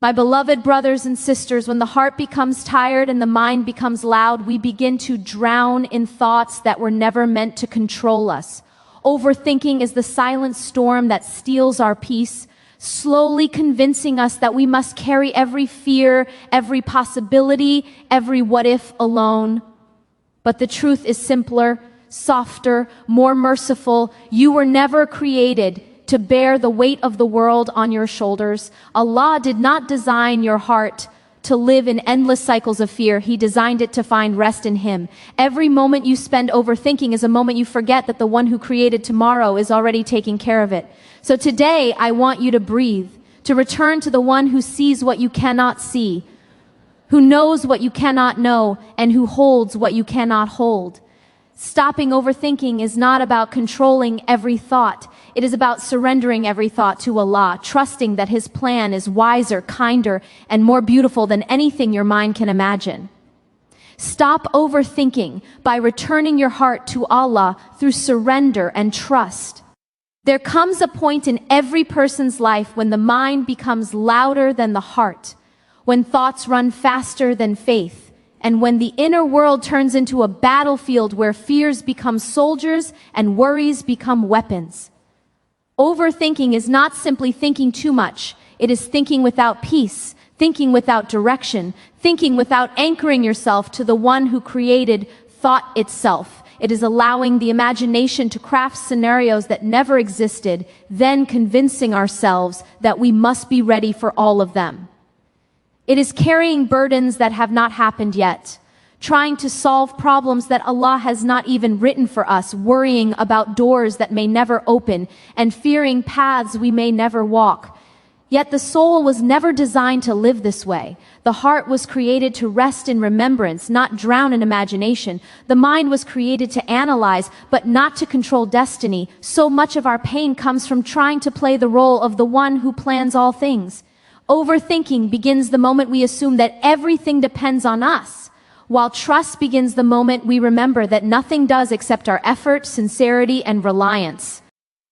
My beloved brothers and sisters, when the heart becomes tired and the mind becomes loud, we begin to drown in thoughts that were never meant to control us. Overthinking is the silent storm that steals our peace, slowly convincing us that we must carry every fear, every possibility, every what if alone. But the truth is simpler, softer, more merciful. You were never created to bear the weight of the world on your shoulders. Allah did not design your heart to live in endless cycles of fear. He designed it to find rest in Him. Every moment you spend overthinking is a moment you forget that the one who created tomorrow is already taking care of it. So today, I want you to breathe, to return to the one who sees what you cannot see, who knows what you cannot know, and who holds what you cannot hold. Stopping overthinking is not about controlling every thought. It is about surrendering every thought to Allah, trusting that His plan is wiser, kinder, and more beautiful than anything your mind can imagine. Stop overthinking by returning your heart to Allah through surrender and trust. There comes a point in every person's life when the mind becomes louder than the heart, when thoughts run faster than faith, and when the inner world turns into a battlefield where fears become soldiers and worries become weapons. Overthinking is not simply thinking too much. It is thinking without peace, thinking without direction, thinking without anchoring yourself to the one who created thought itself. It is allowing the imagination to craft scenarios that never existed, then convincing ourselves that we must be ready for all of them. It is carrying burdens that have not happened yet, trying to solve problems that Allah has not even written for us, worrying about doors that may never open, and fearing paths we may never walk. Yet the soul was never designed to live this way. The heart was created to rest in remembrance, not drown in imagination. The mind was created to analyze, but not to control destiny. So much of our pain comes from trying to play the role of the one who plans all things. Overthinking begins the moment we assume that everything depends on us, while trust begins the moment we remember that nothing does except our effort, sincerity, and reliance.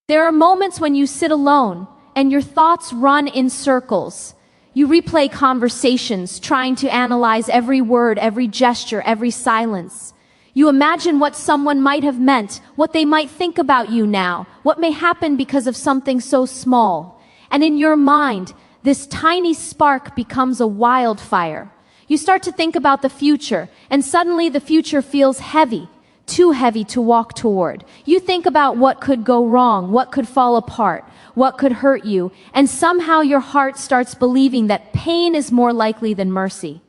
There are moments when you sit alone, and your thoughts run in circles. You replay conversations, trying to analyze every word, every gesture, every silence. You imagine what someone might have meant, what they might think about you now, what may happen because of something so small. And in your mind, this tiny spark becomes a wildfire. You start to think about the future, and suddenly the future feels heavy, too heavy to walk toward. You think about what could go wrong, what could fall apart, what could hurt you, and somehow your heart starts believing that pain is more likely than mercy.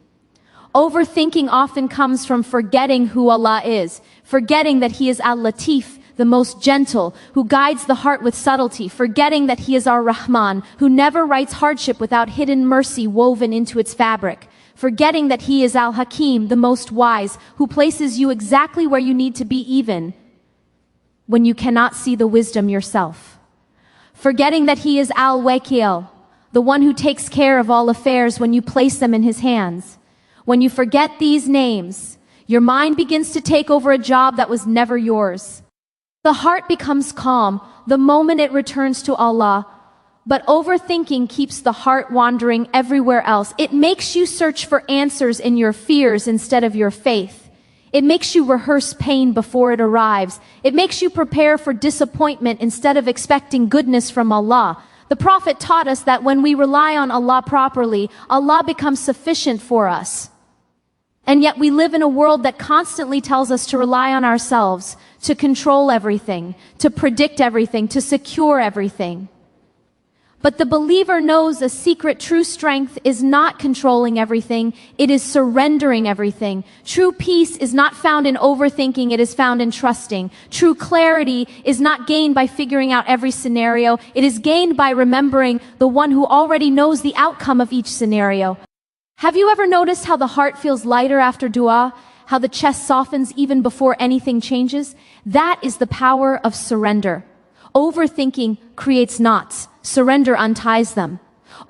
Overthinking often comes from forgetting who Allah is, forgetting that He is Al-Latif, the most gentle, who guides the heart with subtlety, forgetting that He is Ar-Rahman, who never writes hardship without hidden mercy woven into its fabric, forgetting that He is Al-Hakim, the most wise, who places you exactly where you need to be even when you cannot see the wisdom yourself. Forgetting that He is Al-Wakil, the one who takes care of all affairs when you place them in His hands. When you forget these names, your mind begins to take over a job that was never yours. The heart becomes calm the moment it returns to Allah, but overthinking keeps the heart wandering everywhere else. It makes you search for answers in your fears instead of your faith. It makes you rehearse pain before it arrives. It makes you prepare for disappointment instead of expecting goodness from Allah. The Prophet taught us that when we rely on Allah properly, Allah becomes sufficient for us. And yet we live in a world that constantly tells us to rely on ourselves, to control everything, to predict everything, to secure everything. But the believer knows a secret true strength is not controlling everything, it is surrendering everything. True peace is not found in overthinking, it is found in trusting. True clarity is not gained by figuring out every scenario, it is gained by remembering the one who already knows the outcome of each scenario. Have you ever noticed how the heart feels lighter after dua? How the chest softens even before anything changes? That is the power of surrender. Overthinking creates knots. Surrender unties them.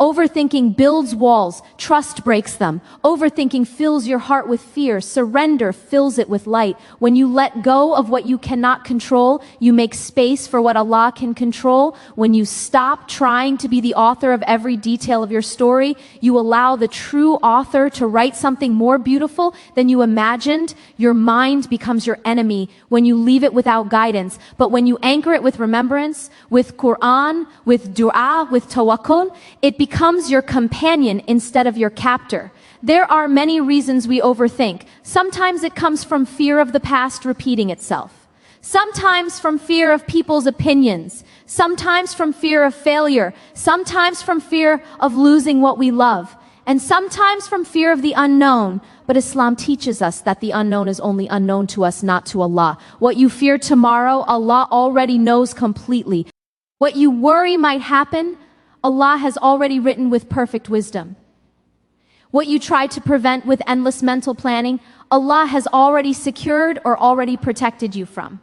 Overthinking builds walls, trust breaks them. Overthinking fills your heart with fear, surrender fills it with light. When you let go of what you cannot control, you make space for what Allah can control. When you stop trying to be the author of every detail of your story, you allow the true author to write something more beautiful than you imagined. Your mind becomes your enemy when you leave it without guidance. But when you anchor it with remembrance, with Quran, with dua, with tawakkul, it becomes your companion instead of your captor. There are many reasons we overthink. Sometimes it comes from fear of the past repeating itself. Sometimes from fear of people's opinions. Sometimes from fear of failure. Sometimes from fear of losing what we love. And sometimes from fear of the unknown. But Islam teaches us that the unknown is only unknown to us, not to Allah. What you fear tomorrow, Allah already knows completely. What you worry might happen, Allah has already written with perfect wisdom. What you try to prevent with endless mental planning, Allah has already secured or already protected you from.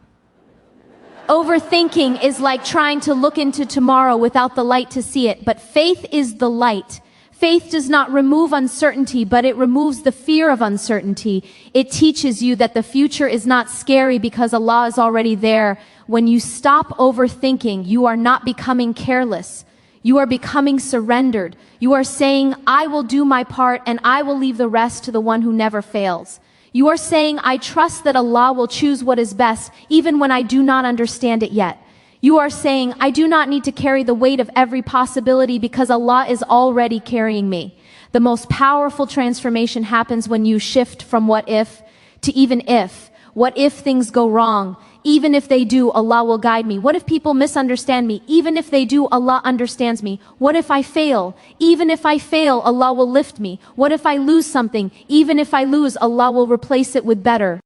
Overthinking is like trying to look into tomorrow without the light to see it, but faith is the light. Faith does not remove uncertainty, but it removes the fear of uncertainty. It teaches you that the future is not scary because Allah is already there. When you stop overthinking, you are not becoming careless. You are becoming surrendered. You are saying, I will do my part and I will leave the rest to the one who never fails. You are saying, I trust that Allah will choose what is best, even when I do not understand it yet. You are saying, I do not need to carry the weight of every possibility because Allah is already carrying me. The most powerful transformation happens when you shift from what if to even if. What if things go wrong? Even if they do, Allah will guide me. What if people misunderstand me? Even if they do, Allah understands me. What if I fail? Even if I fail, Allah will lift me. What if I lose something? Even if I lose, Allah will replace it with better.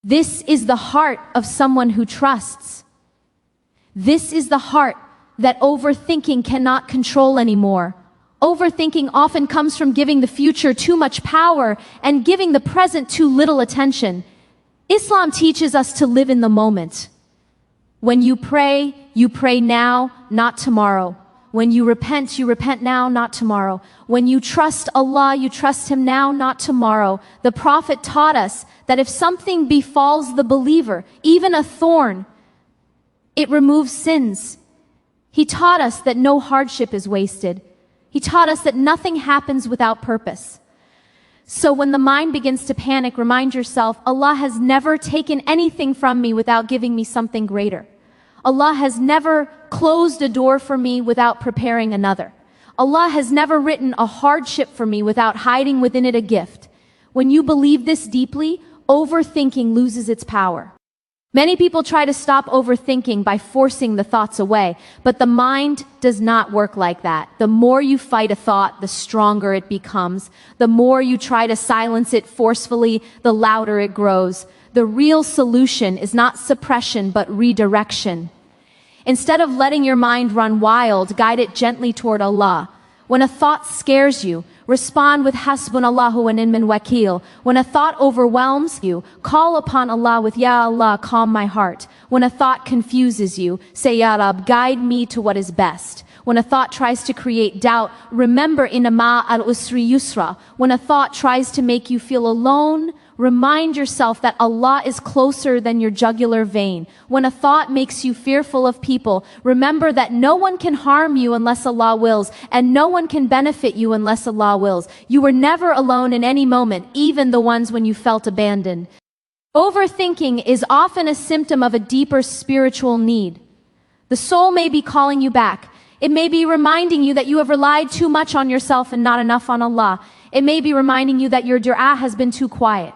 This is the heart of someone who trusts. This is the heart that overthinking cannot control anymore. Overthinking often comes from giving the future too much power and giving the present too little attention. Islam teaches us to live in the moment. When you pray now, not tomorrow. When you repent now, not tomorrow. When you trust Allah, you trust Him now, not tomorrow. The Prophet taught us that if something befalls the believer, even a thorn, it removes sins. He taught us that no hardship is wasted. He taught us that nothing happens without purpose. So when the mind begins to panic, remind yourself, Allah has never taken anything from me without giving me something greater. Allah has never closed a door for me without preparing another. Allah has never written a hardship for me without hiding within it a gift. When you believe this deeply, overthinking loses its power. Many people try to stop overthinking by forcing the thoughts away, but the mind does not work like that. The more you fight a thought, the stronger it becomes. The more you try to silence it forcefully, the louder it grows. The real solution is not suppression, but redirection. Instead of letting your mind run wild, guide it gently toward Allah. When a thought scares you, respond with Hasbunallahu wa ni'mal wakeel. When a thought overwhelms you, call upon Allah with Ya Allah, calm my heart. When a thought confuses you, say Ya Rab, guide me to what is best. When a thought tries to create doubt, remember inna ma al-usri yusra. When a thought tries to make you feel alone, remind yourself that Allah is closer than your jugular vein. When a thought makes you fearful of people, remember that no one can harm you unless Allah wills, and no one can benefit you unless Allah wills. You were never alone in any moment, even the ones when you felt abandoned. Overthinking is often a symptom of a deeper spiritual need. The soul may be calling you back. It may be reminding you that you have relied too much on yourself and not enough on Allah. It may be reminding you that your dua has been too quiet.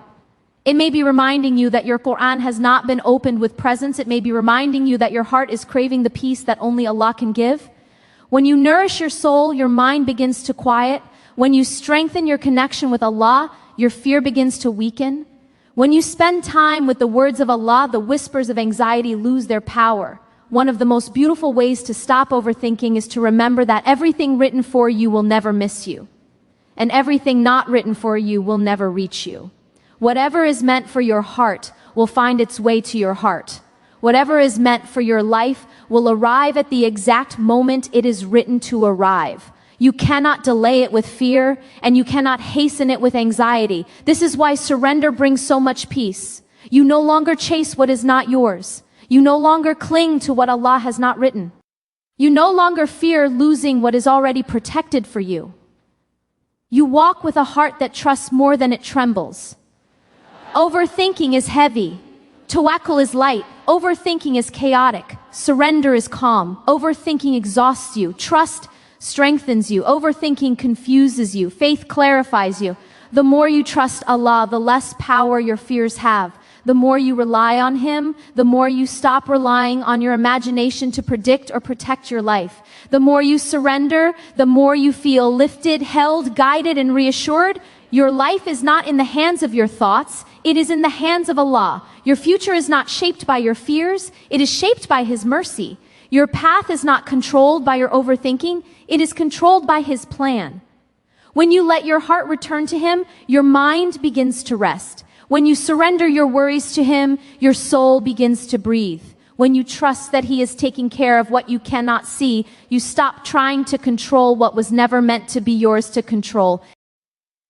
It may be reminding you that your Quran has not been opened with presence. It may be reminding you that your heart is craving the peace that only Allah can give. When you nourish your soul, your mind begins to quiet. When you strengthen your connection with Allah, your fear begins to weaken. When you spend time with the words of Allah, the whispers of anxiety lose their power. One of the most beautiful ways to stop overthinking is to remember that everything written for you will never miss you, and everything not written for you will never reach you. Whatever is meant for your heart will find its way to your heart. Whatever is meant for your life will arrive at the exact moment it is written to arrive. You cannot delay it with fear, and you cannot hasten it with anxiety. This is why surrender brings so much peace. You no longer chase what is not yours. You no longer cling to what Allah has not written. You no longer fear losing what is already protected for you. You walk with a heart that trusts more than it trembles. Overthinking is heavy. Tawakkul is light. Overthinking is chaotic. Surrender is calm. Overthinking exhausts you. Trust strengthens you. Overthinking confuses you. Faith clarifies you. The more you trust Allah, the less power your fears have. The more you rely on Him, the more you stop relying on your imagination to predict or protect your life. The more you surrender, the more you feel lifted, held, guided, and reassured. Your life is not in the hands of your thoughts, it is in the hands of Allah. Your future is not shaped by your fears, it is shaped by His mercy. Your path is not controlled by your overthinking, it is controlled by His plan. When you let your heart return to Him, your mind begins to rest. When you surrender your worries to Him, your soul begins to breathe. When you trust that He is taking care of what you cannot see, you stop trying to control what was never meant to be yours to control.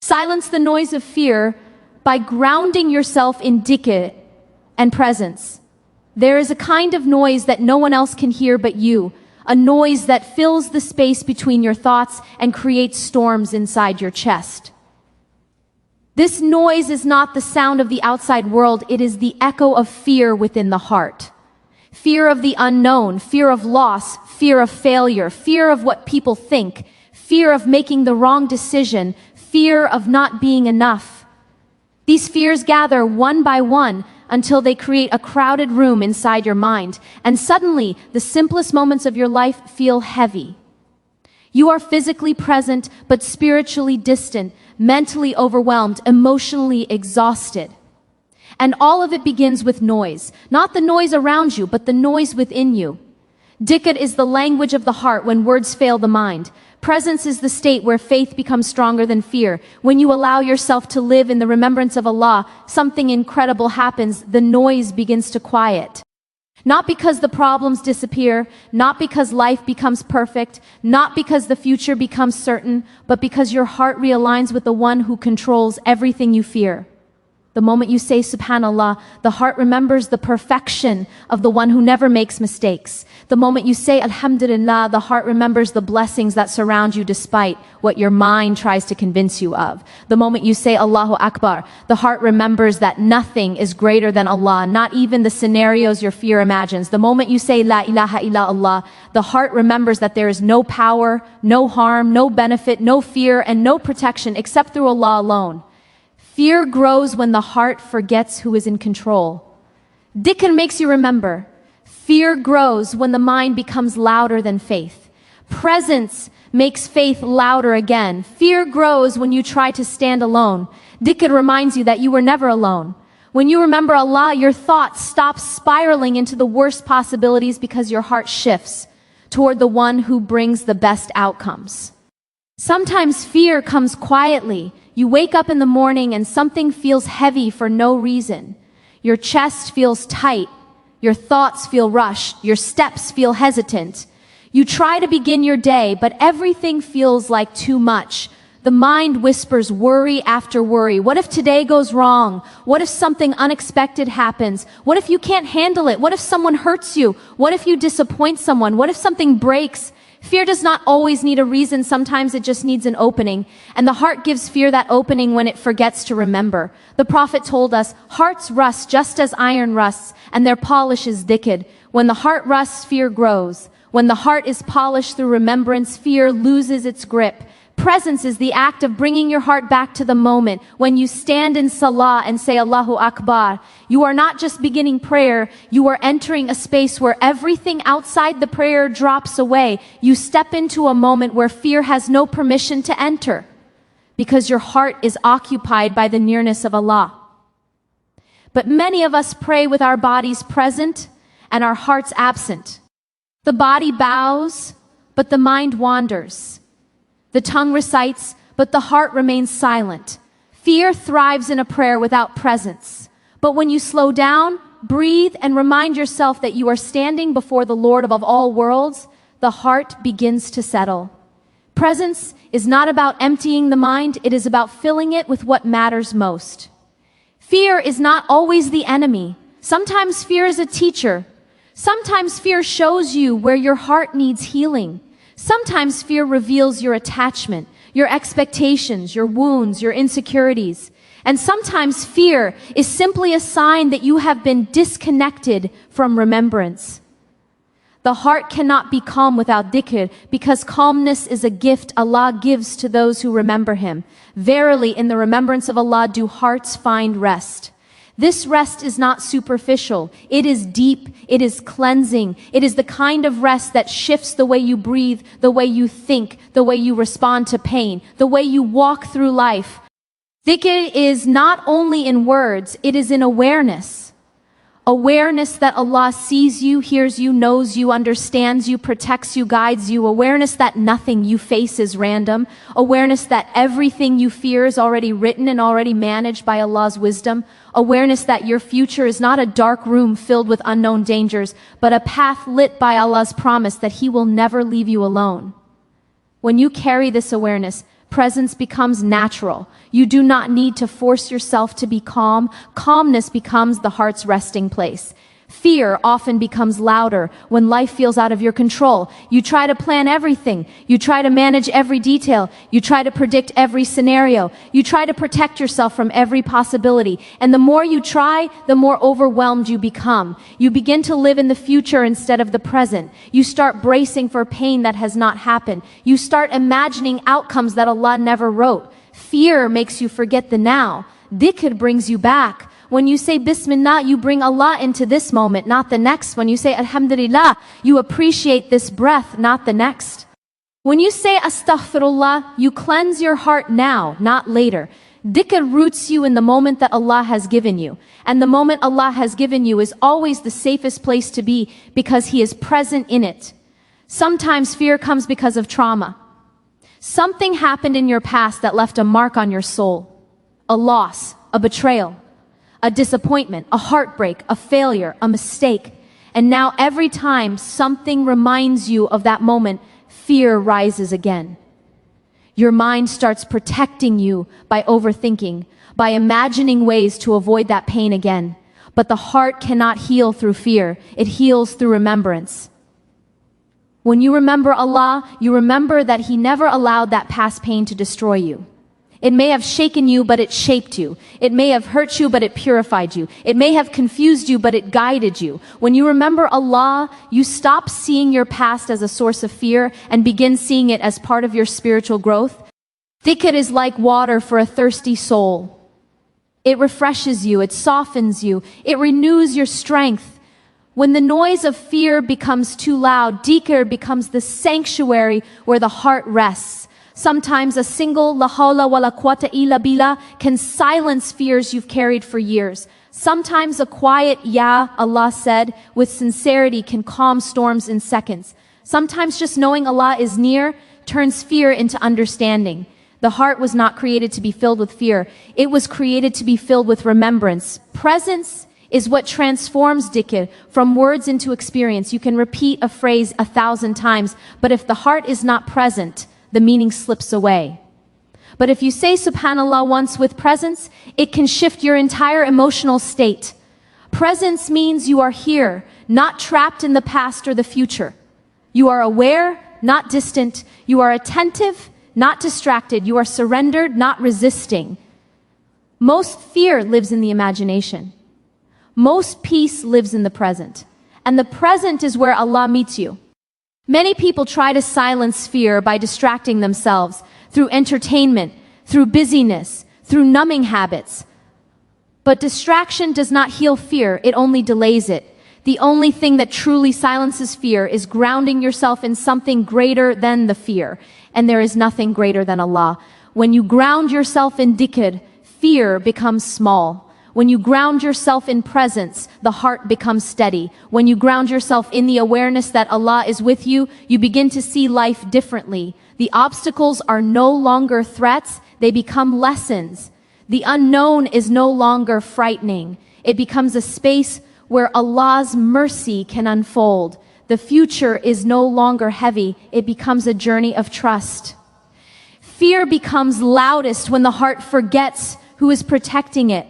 Silence the noise of fear by grounding yourself in dhikr and presence. There is a kind of noise that no one else can hear but you, a noise that fills the space between your thoughts and creates storms inside your chest. This noise is not the sound of the outside world, it is the echo of fear within the heart. Fear of the unknown, fear of loss, fear of failure, fear of what people think, fear of making the wrong decision, fear of not being enough. These fears gather one by one until they create a crowded room inside your mind, and suddenly the simplest moments of your life feel heavy. You are physically present, but spiritually distant, mentally overwhelmed, emotionally exhausted. And all of it begins with noise. Not the noise around you, but the noise within you. Dhikr is the language of the heart when words fail the mind. Presence is the state where faith becomes stronger than fear. When you allow yourself to live in the remembrance of Allah, something incredible happens. The noise begins to quiet. Not because the problems disappear, not because life becomes perfect, not because the future becomes certain, but because your heart realigns with the one who controls everything you fear. The moment you say Subhanallah, the heart remembers the perfection of the one who never makes mistakes. The moment you say Alhamdulillah, the heart remembers the blessings that surround you despite what your mind tries to convince you of. The moment you say Allahu Akbar, the heart remembers that nothing is greater than Allah, not even the scenarios your fear imagines. The moment you say La ilaha illallah, the heart remembers that there is no power, no harm, no benefit, no fear, and no protection except through Allah alone. Fear grows when the heart forgets who is in control. Dhikr makes you remember. Fear grows when the mind becomes louder than faith. Presence makes faith louder again. Fear grows when you try to stand alone. Dhikr reminds you that you were never alone. When you remember Allah, your thoughts stop spiraling into the worst possibilities because your heart shifts toward the one who brings the best outcomes. Sometimes fear comes quietly. You wake up in the morning and something feels heavy for no reason. Your chest feels tight. Your thoughts feel rushed. Your steps feel hesitant. You try to begin your day, but everything feels like too much. The mind whispers worry after worry. What if today goes wrong? What if something unexpected happens? What if you can't handle it? What if someone hurts you? What if you disappoint someone? What if something breaks? Fear does not always need a reason. Sometimes it just needs an opening. And the heart gives fear that opening when it forgets to remember. The Prophet told us, hearts rust just as iron rusts, and their polish is dhikr. When the heart rusts, fear grows. When the heart is polished through remembrance, fear loses its grip. Presence is the act of bringing your heart back to the moment. When you stand in salah and say Allahu Akbar, you are not just beginning prayer, you are entering a space where everything outside the prayer drops away. You step into a moment where fear has no permission to enter, because your heart is occupied by the nearness of Allah. But many of us pray with our bodies present and our hearts absent. The body bows, but the mind wanders. The tongue recites, but the heart remains silent. Fear thrives in a prayer without presence. But when you slow down, breathe, and remind yourself that you are standing before the Lord of all worlds, the heart begins to settle. Presence is not about emptying the mind, it is about filling it with what matters most. Fear is not always the enemy. Sometimes fear is a teacher. Sometimes fear shows you where your heart needs healing. Sometimes fear reveals your attachment, your expectations, your wounds, your insecurities. And sometimes fear is simply a sign that you have been disconnected from remembrance. The heart cannot be calm without dhikr, because calmness is a gift Allah gives to those who remember Him. Verily, in the remembrance of Allah do hearts find rest. This rest is not superficial. It is deep. It is cleansing. It is the kind of rest that shifts the way you breathe, the way you think, the way you respond to pain, the way you walk through life. Dhikr is not only in words, it is in awareness. Awareness that Allah sees you, hears you, knows you, understands you, protects you, guides you. Awareness that nothing you face is random. Awareness that everything you fear is already written and already managed by Allah's wisdom. Awareness that your future is not a dark room filled with unknown dangers, but a path lit by Allah's promise that He will never leave you alone. When you carry this awareness, presence becomes natural. You do not need to force yourself to be calm. Calmness becomes the heart's resting place. Fear often becomes louder when life feels out of your control. You try to plan everything. You try to manage every detail. You try to predict every scenario. You try to protect yourself from every possibility. And the more you try, the more overwhelmed you become. You begin to live in the future instead of the present. You start bracing for pain that has not happened. You start imagining outcomes that Allah never wrote. Fear makes you forget the now. Dhikr brings you back. When you say Bismillah, you bring Allah into this moment, not the next. When you say Alhamdulillah, you appreciate this breath, not the next. When you say Astaghfirullah, you cleanse your heart now, not later. Dhikr roots you in the moment that Allah has given you. And the moment Allah has given you is always the safest place to be because He is present in it. Sometimes fear comes because of trauma. Something happened in your past that left a mark on your soul. A loss, a betrayal, a disappointment, a heartbreak, a failure, a mistake. And now every time something reminds you of that moment, fear rises again. Your mind starts protecting you by overthinking, by imagining ways to avoid that pain again. But the heart cannot heal through fear. It heals through remembrance. When you remember Allah, you remember that He never allowed that past pain to destroy you. It may have shaken you, but it shaped you. It may have hurt you, but it purified you. It may have confused you, but it guided you. When you remember Allah, you stop seeing your past as a source of fear and begin seeing it as part of your spiritual growth. Dhikr is like water for a thirsty soul. It refreshes you, it softens you, it renews your strength. When the noise of fear becomes too loud, dhikr becomes the sanctuary where the heart rests. Sometimes a single la hawla wa la quwwata illa billah can silence fears you've carried for years. Sometimes a quiet ya, Allah said, with sincerity can calm storms in seconds. Sometimes just knowing Allah is near turns fear into understanding. The heart was not created to be filled with fear. It was created to be filled with remembrance. Presence is what transforms dhikr from words into experience. You can repeat a phrase 1,000 times, but if the heart is not present, the meaning slips away. But if you say subhanallah once with presence, it can shift your entire emotional state. Presence means you are here, not trapped in the past or the future. You are aware, not distant. You are attentive, not distracted. You are surrendered, not resisting. Most fear lives in the imagination. Most peace lives in the present. And the present is where Allah meets you. Many people try to silence fear by distracting themselves through entertainment, through busyness, through numbing habits. But distraction does not heal fear, it only delays it. The only thing that truly silences fear is grounding yourself in something greater than the fear. And there is nothing greater than Allah. When you ground yourself in dhikr, fear becomes small. When you ground yourself in presence, the heart becomes steady. When you ground yourself in the awareness that Allah is with you, you begin to see life differently. The obstacles are no longer threats, they become lessons. The unknown is no longer frightening. It becomes a space where Allah's mercy can unfold. The future is no longer heavy, it becomes a journey of trust. Fear becomes loudest when the heart forgets who is protecting it.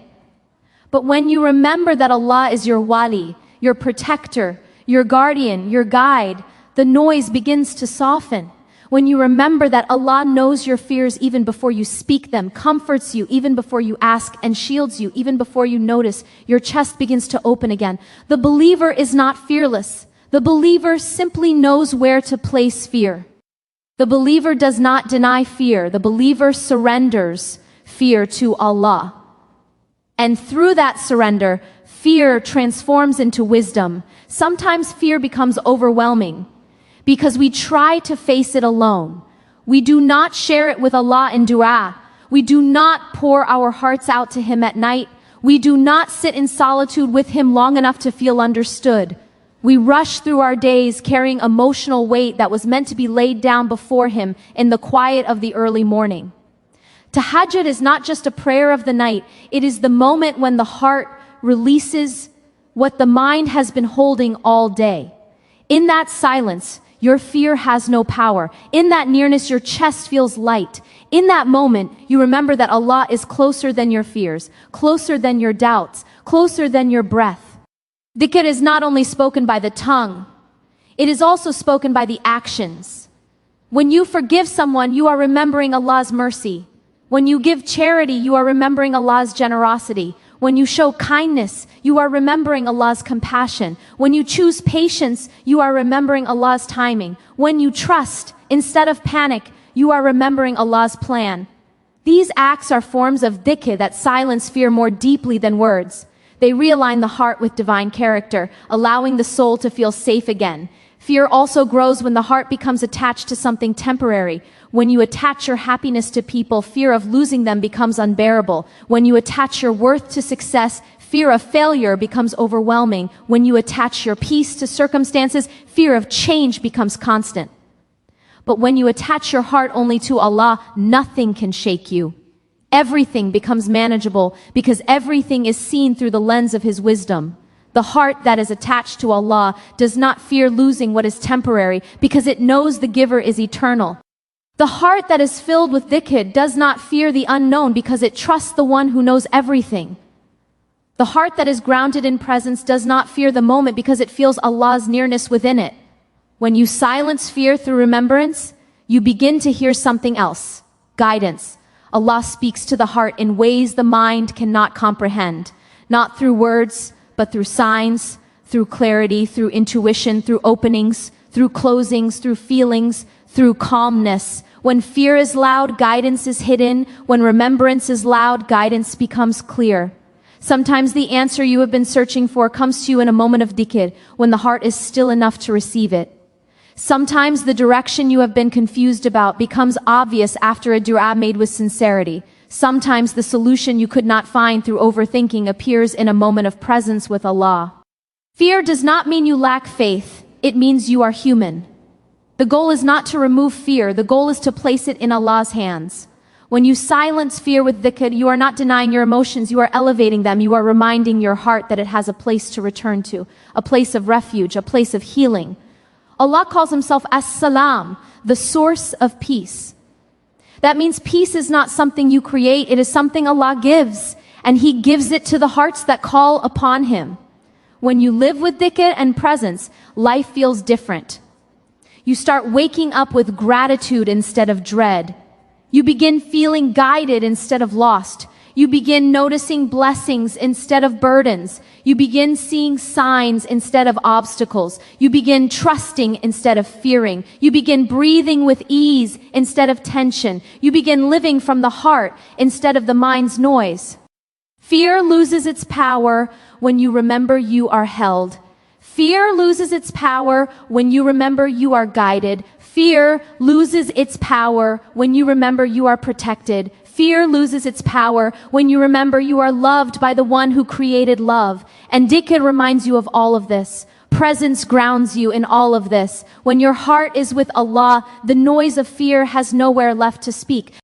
But when you remember that Allah is your wali, your protector, your guardian, your guide, the noise begins to soften. When you remember that Allah knows your fears even before you speak them, comforts you even before you ask, and shields you even before you notice, your chest begins to open again. The believer is not fearless. The believer simply knows where to place fear. The believer does not deny fear. The believer surrenders fear to Allah. And through that surrender, fear transforms into wisdom. Sometimes fear becomes overwhelming because we try to face it alone. We do not share it with Allah in dua. We do not pour our hearts out to Him at night. We do not sit in solitude with Him long enough to feel understood. We rush through our days carrying emotional weight that was meant to be laid down before Him in the quiet of the early morning. Tahajjud is not just a prayer of the night. It is the moment when the heart releases what the mind has been holding all day. In that silence, your fear has no power. In that nearness, your chest feels light. In that moment, you remember that Allah is closer than your fears, closer than your doubts, closer than your breath. Dhikr is not only spoken by the tongue, it is also spoken by the actions. When you forgive someone, you are remembering Allah's mercy. When you give charity, you are remembering Allah's generosity. When you show kindness, you are remembering Allah's compassion. When you choose patience, you are remembering Allah's timing. When you trust, instead of panic, you are remembering Allah's plan. These acts are forms of dhikr that silence fear more deeply than words. They realign the heart with divine character, allowing the soul to feel safe again. Fear also grows when the heart becomes attached to something temporary. When you attach your happiness to people, fear of losing them becomes unbearable. When you attach your worth to success, fear of failure becomes overwhelming. When you attach your peace to circumstances, fear of change becomes constant. But when you attach your heart only to Allah, nothing can shake you. Everything becomes manageable because everything is seen through the lens of His wisdom. The heart that is attached to Allah does not fear losing what is temporary because it knows the giver is eternal. The heart that is filled with dhikr does not fear the unknown because it trusts the one who knows everything. The heart that is grounded in presence does not fear the moment because it feels Allah's nearness within it. When you silence fear through remembrance, you begin to hear something else, guidance. Allah speaks to the heart in ways the mind cannot comprehend, not through words, but through signs, through clarity, through intuition, through openings, through closings, through feelings, through calmness. When fear is loud, guidance is hidden. When remembrance is loud, guidance becomes clear. Sometimes the answer you have been searching for comes to you in a moment of dhikr, when the heart is still enough to receive it. Sometimes the direction you have been confused about becomes obvious after a dua made with sincerity. Sometimes the solution you could not find through overthinking appears in a moment of presence with Allah. Fear does not mean you lack faith. It means you are human. The goal is not to remove fear. The goal is to place it in Allah's hands. When you silence fear with dhikr, you are not denying your emotions. You are elevating them. You are reminding your heart that it has a place to return to, a place of refuge, a place of healing. Allah calls Himself As-Salam, the source of peace. That means peace is not something you create, it is something Allah gives, and He gives it to the hearts that call upon Him. When you live with dhikr and presence, life feels different. You start waking up with gratitude instead of dread. You begin feeling guided instead of lost. You begin noticing blessings instead of burdens. You begin seeing signs instead of obstacles. You begin trusting instead of fearing. You begin breathing with ease instead of tension. You begin living from the heart instead of the mind's noise. Fear loses its power when you remember you are held. Fear loses its power when you remember you are guided. Fear loses its power when you remember you are protected. Fear loses its power when you remember you are loved by the one who created love. And dhikr reminds you of all of this. Presence grounds you in all of this. When your heart is with Allah, the noise of fear has nowhere left to speak.